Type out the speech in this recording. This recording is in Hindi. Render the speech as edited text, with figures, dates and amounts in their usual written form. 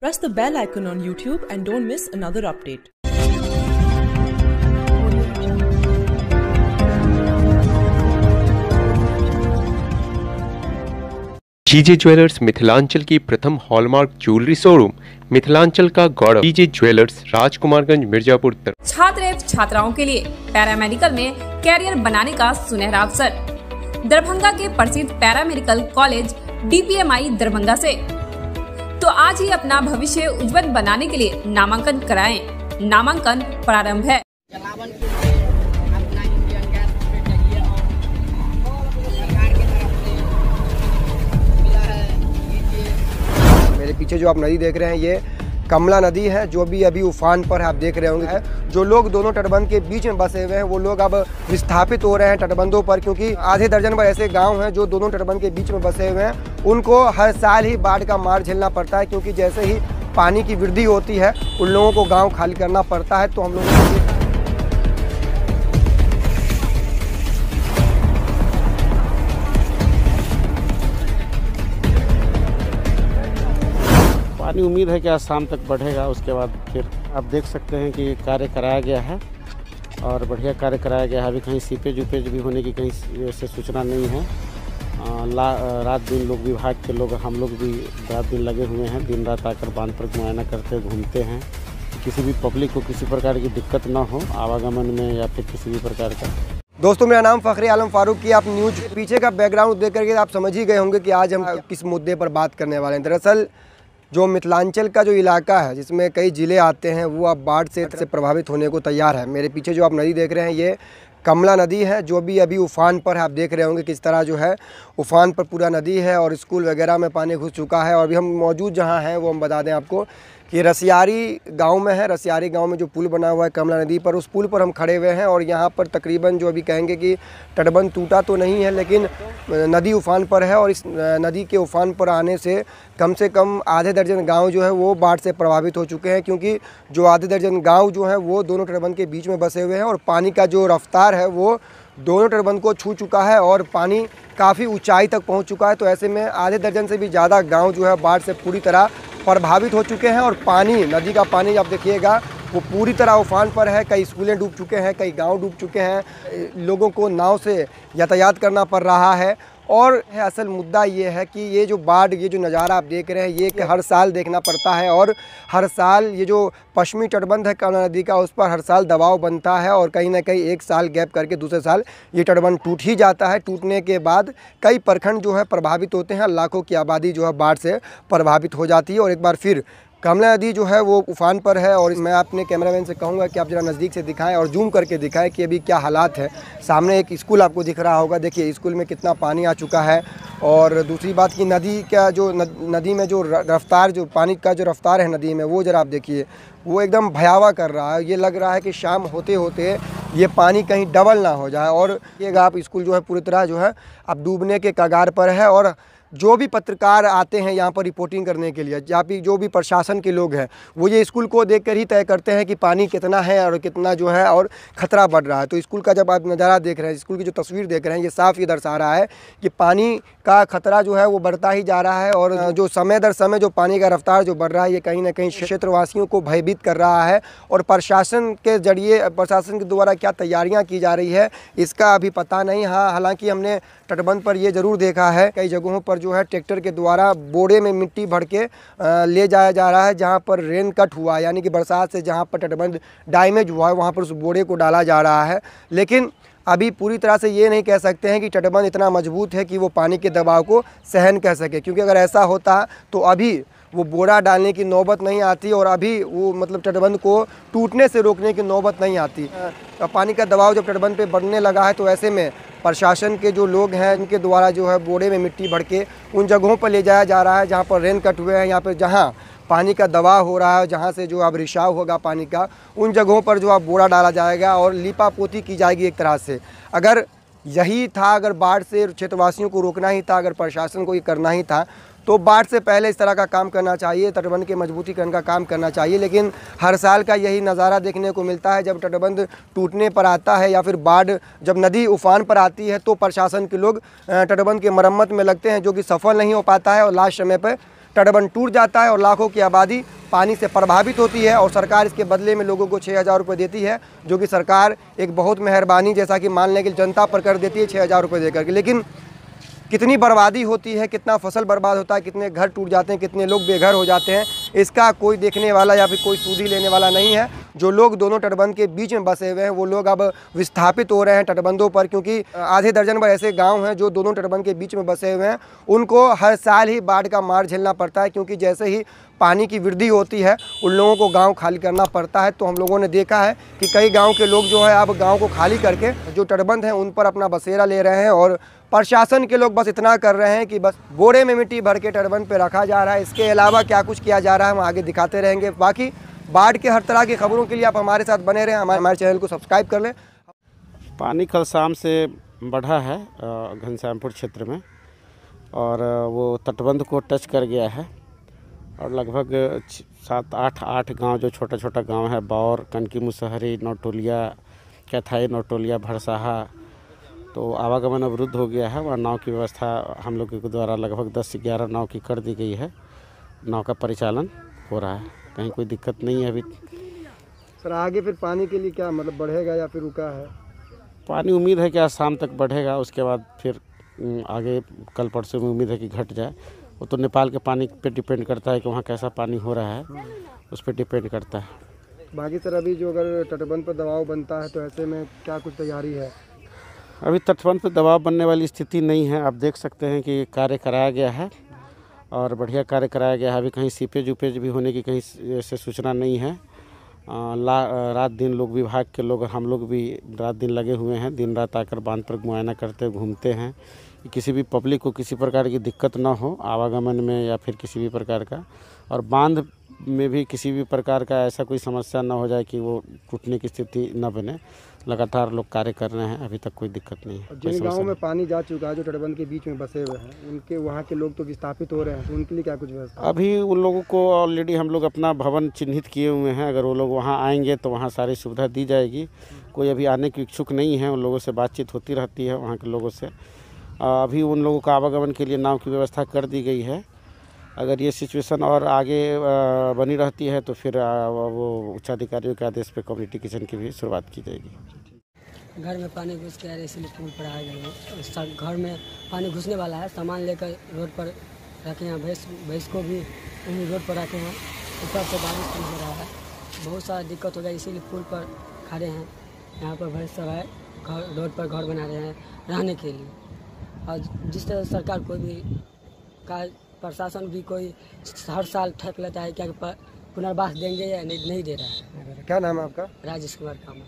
Press the bell icon on YouTube and don't miss another update. GJ Jewellers Mithilanchal की प्रथम हॉलमार्क ज्वेलरी शोरूम, मिथिलांचल का गौरव। जीजे ज्वेलर्स, राजकुमारगंज, मिर्जापुर। छात्र एवं छात्राओं के लिए पैरामेडिकल में कैरियर बनाने का सुनहरा अवसर। दरभंगा के प्रसिद्ध पैरामेडिकल कॉलेज DPMI दरभंगा से तो आज ही अपना भविष्य उज्जवल बनाने के लिए नामांकन कराएं। नामांकन प्रारंभ है। मेरे पीछे जो आप नदी देख रहे हैं ये कमला नदी है, जो भी अभी उफान पर है। आप देख रहे होंगे जो लोग दोनों तटबंध के बीच में बसे हुए हैं वो लोग अब विस्थापित हो रहे हैं तटबंधों पर, क्योंकि आधे दर्जन पर ऐसे गांव हैं जो दोनों तटबंध के बीच में बसे हुए हैं। उनको हर साल ही बाढ़ का मार झेलना पड़ता है, क्योंकि जैसे ही पानी की वृद्धि होती है उन लोगों को गाँव खाली करना पड़ता है। तो हम लोग पानी उम्मीद है कि आज शाम तक बढ़ेगा। उसके बाद फिर आप देख सकते हैं कि कार्य कराया गया है और बढ़िया कार्य कराया गया है। अभी कहीं सीपेज उपेज भी होने की कहीं से सूचना नहीं है। रात दिन लोग, विभाग के लोग, हम लोग भी रात दिन लगे हुए हैं। दिन रात आकर बांध पर मुआयना करते घूमते हैं, किसी भी पब्लिक को किसी प्रकार की दिक्कत ना हो आवागमन में या फिर किसी भी प्रकार का। दोस्तों, मेरा नाम फ़खरी आलम फारूक की। आप न्यूज पीछे का बैकग्राउंड देख करके आप समझ ही गए होंगे कि आज हम किस मुद्दे पर बात करने वाले हैं। दरअसल जो मिथिलांचल का जो इलाका है जिसमें कई ज़िले आते हैं वो अब बाढ़ से प्रभावित होने को तैयार है। मेरे पीछे जो आप नदी देख रहे हैं ये कमला नदी है, जो भी अभी उफान पर है। आप देख रहे होंगे किस तरह जो है उफान पर पूरा नदी है और स्कूल वगैरह में पानी घुस चुका है। और अभी हम मौजूद जहाँ हैं वो हम बता दें आपको कि रसियारी गांव में है। रसियारी गांव में जो पुल बना हुआ है कमला नदी पर, उस पुल पर हम खड़े हुए हैं। और यहाँ पर तकरीबन जो अभी कहेंगे कि तटबंध टूटा तो नहीं है, लेकिन नदी उफान पर है। और इस नदी के उफान पर आने से कम आधे दर्जन गांव जो है वो बाढ़ से प्रभावित हो चुके हैं, क्योंकि जो आधे दर्जन गांव जो है वो दोनों तटबंध के बीच में बसे हुए हैं। और पानी का जो रफ्तार है वो दोनों तटबंध को छू चुका है और पानी काफ़ी ऊंचाई तक पहुंच चुका है। तो ऐसे में आधे दर्जन से भी ज़्यादा गांव जो है बाढ़ से पूरी तरह प्रभावित हो चुके हैं। और पानी, नदी का पानी आप देखिएगा वो पूरी तरह उफान पर है। कई स्कूलें डूब चुके हैं, कई गांव डूब चुके हैं, लोगों को नाव से यातायात करना पड़ रहा है। और असल मुद्दा ये है कि ये जो बाढ़, ये जो नज़ारा आप देख रहे हैं ये हर साल देखना पड़ता है। और हर साल ये जो पश्चिमी तटबंध है कमला नदी का, उस पर हर साल दबाव बनता है और कहीं ना कहीं एक साल गैप करके दूसरे साल ये तटबंध टूट ही जाता है। टूटने के बाद कई प्रखंड जो है प्रभावित होते हैं, लाखों की आबादी जो है बाढ़ से प्रभावित हो जाती है। और एक बार फिर कमला नदी जो है वो उफान पर है। और मैं अपने कैमरामैन से कहूँगा कि आप ज़रा नज़दीक से दिखाएं और जूम करके दिखाएं कि अभी क्या हालात है। सामने एक स्कूल आपको दिख रहा होगा, देखिए स्कूल में कितना पानी आ चुका है। और दूसरी बात कि नदी का जो नदी में जो रफ्तार, जो पानी का जो रफ्तार है नदी में, वो ज़रा आप देखिए वो एकदम भयावह कर रहा है। ये लग रहा है कि शाम होते होते ये पानी कहीं डबल ना हो जाए। और ये आप स्कूल जो है पूरी तरह जो है अब डूबने के कगार पर है। और जो भी पत्रकार आते हैं यहाँ पर रिपोर्टिंग करने के लिए, या फिर जो भी प्रशासन के लोग हैं, वो ये स्कूल को देखकर ही तय करते हैं कि पानी कितना है और कितना जो है और ख़तरा बढ़ रहा है। तो स्कूल का जब आप नज़ारा देख रहे हैं, स्कूल की जो तस्वीर देख रहे हैं, ये साफ ये दर्शा रहा है कि पानी का खतरा जो है वो बढ़ता ही जा रहा है। और जो समय दर समय जो पानी का रफ्तार जो बढ़ रहा है ये कहीं ना कहीं क्षेत्रवासियों को भयभीत कर रहा है। और प्रशासन के जरिए, प्रशासन के द्वारा क्या तैयारियां की जा रही है इसका अभी पता नहीं। हाँ, हालांकि हमने तटबंध पर ये ज़रूर देखा है कई जगहों पर जो है ट्रैक्टर के द्वारा बोरे में मिट्टी भर के ले जाया जा रहा है। जहाँ पर रेन कट हुआ, यानी कि बरसात से जहाँ पर तटबंध डैमेज हुआ है वहाँ पर उस बोरे को डाला जा रहा है। लेकिन अभी पूरी तरह से ये नहीं कह सकते हैं कि तटबंध इतना मजबूत है कि वो पानी के दबाव को सहन कर सके, क्योंकि अगर ऐसा होता तो अभी वो बोरा डालने की नौबत नहीं आती और अभी वो मतलब तटबंध को टूटने से रोकने की नौबत नहीं आती। पानी का दबाव जब तटबंध पे बढ़ने लगा है तो ऐसे में प्रशासन के जो लोग हैं उनके द्वारा जो है बोरे में मिट्टी भर के उन जगहों पर ले जाया जा रहा है जहाँ पर रेन कट हुए हैं, यहाँ पर जहाँ पानी का दबाव हो रहा है, जहाँ से जो अब रिसाव होगा पानी का, उन जगहों पर जो अब बोरा डाला जाएगा और लीपा पोती की जाएगी एक तरह से। अगर यही था, अगर बाढ़ से क्षेत्रवासियों को रोकना ही था, अगर प्रशासन को ये करना ही था, तो बाढ़ से पहले इस तरह का काम करना चाहिए, तटबंध के मजबूतीकरण का काम करना चाहिए। लेकिन हर साल का यही नज़ारा देखने को मिलता है, जब तटबंध टूटने पर आता है या फिर बाढ़ जब नदी उफान पर आती है तो प्रशासन के लोग तटबंध के मरम्मत में लगते हैं, जो कि सफल नहीं हो पाता है और लास्ट समय पर तटबंध टूट जाता है और लाखों की आबादी पानी से प्रभावित होती है और सरकार इसके बदले में लोगों को 6,000 रुपये देती है, जो कि सरकार एक बहुत मेहरबानी जैसा कि मान लें कि जनता पर कर देती है 6,000 रुपये देकर के। लेकिन कितनी बर्बादी होती है, कितना फसल बर्बाद होता है, कितने घर टूट जाते हैं, कितने लोग बेघर हो जाते हैं, इसका कोई देखने वाला या फिर कोई सूदी लेने वाला नहीं है। जो लोग दोनों तटबंध के बीच में बसे हुए हैं वो लोग अब विस्थापित हो रहे हैं तटबंधों पर, क्योंकि आधे दर्जन भर ऐसे गांव हैं जो दोनों तटबंध के बीच में बसे हुए हैं। उनको हर साल ही बाढ़ का मार झेलना पड़ता है, क्योंकि जैसे ही पानी की वृद्धि होती है उन लोगों को गांव खाली करना पड़ता है। तो हम लोगों ने देखा है कि कई गाँव के लोग जो है अब गाँव को खाली करके जो तटबंध हैं उन पर अपना बसेरा ले रहे हैं और प्रशासन के लोग बस इतना कर रहे हैं कि बस बोरे में मिट्टी भर के तटबंध पे रखा जा रहा है। इसके अलावा क्या कुछ किया जा रहा है हम आगे दिखाते रहेंगे। बाकी बाढ़ के हर तरह की खबरों के लिए आप हमारे साथ बने रहें, हमारे चैनल को सब्सक्राइब कर लें। पानी कल शाम से बढ़ा है घनश्यामपुर क्षेत्र में और वो तटबंध को टच कर गया है और लगभग 7-8 गांव जो छोटा छोटा गांव है, बौर, कनकी मुसहरी, नौटोलिया, कैथाई, नौटोलिया, भरसाहा, तो आवागमन अवरुद्ध हो गया है। वहाँ नाव की व्यवस्था हम लोग के द्वारा लगभग 10 से 11 नाव की कर दी गई है। नाव का परिचालन हो रहा है, कहीं कोई दिक्कत नहीं है अभी। सर आगे फिर पानी के लिए क्या मतलब बढ़ेगा या फिर रुका है? पानी उम्मीद है कि आज शाम तक बढ़ेगा, उसके बाद फिर आगे कल परसों में उम्मीद है कि घट जाए। वो तो नेपाल के पानी पे डिपेंड करता है कि वहाँ कैसा पानी हो रहा है, उस पर डिपेंड करता है। बाकी सर अभी जो अगर तटबंध पर दबाव बनता है तो ऐसे में क्या कुछ तैयारी है? अभी तटबंध पर दबाव बनने वाली स्थिति नहीं है। आप देख सकते हैं कि कार्य कराया गया है और बढ़िया कार्य कराया गया है। अभी कहीं सीपेज उपेज भी होने की कहीं से सूचना नहीं है। रात दिन लोग, विभाग के लोग, हम लोग भी रात दिन लगे हुए हैं, दिन रात आकर बांध पर मुआयना करते घूमते हैं कि किसी भी पब्लिक को किसी प्रकार की दिक्कत ना हो आवागमन में या फिर किसी भी प्रकार का, और बांध में भी किसी भी प्रकार का ऐसा कोई समस्या ना हो जाए कि वो टूटने की स्थिति न बने। लगातार लोग कार्य कर रहे हैं, अभी तक कोई दिक्कत नहीं है। जिन गाँव में पानी जा चुका है, जो तटबंध के बीच में बसे हुए हैं, उनके वहाँ के लोग तो विस्थापित हो रहे हैं, तो उनके लिए क्या कुछ व्यवस्था? अभी उन लोगों को ऑलरेडी हम लोग अपना भवन चिन्हित किए हुए हैं। अगर वो लोग वहाँ आएंगे तो वहाँ सारी सुविधा दी जाएगी। कोई अभी आने के इच्छुक नहीं है, उन लोगों से बातचीत होती रहती है वहाँ के लोगों से। अभी उन लोगों का आवागमन के लिए नाव की व्यवस्था कर दी गई है। अगर ये सिचुएशन और आगे बनी रहती है तो फिर वो उच्चाधिकारियों के आदेश पे कम्युनिटी किचन की भी शुरुआत की जाएगी। घर में पानी घुस के आ रहे, इसलिए पुल पर आए गए। घर में पानी घुसने वाला है, सामान लेकर रोड पर रखे हैं। भैंस को भी वहीं रोड पर रखे हैं। ऊपर से बारिश हो रहा है, बहुत सारा दिक्कत हो जाए, इसीलिए पुल पर खड़े हैं। यहाँ पर भैंस सब है, घर रोड पर घर बना रहे हैं रहने के लिए। और जिस तरह सरकार कोई भी प्रशासन भी कोई हर साल ठेक लेता है क्या पुनर्वास देंगे या नहीं दे रहा है। क्या नाम है आपका? राजेश कुमार कामत।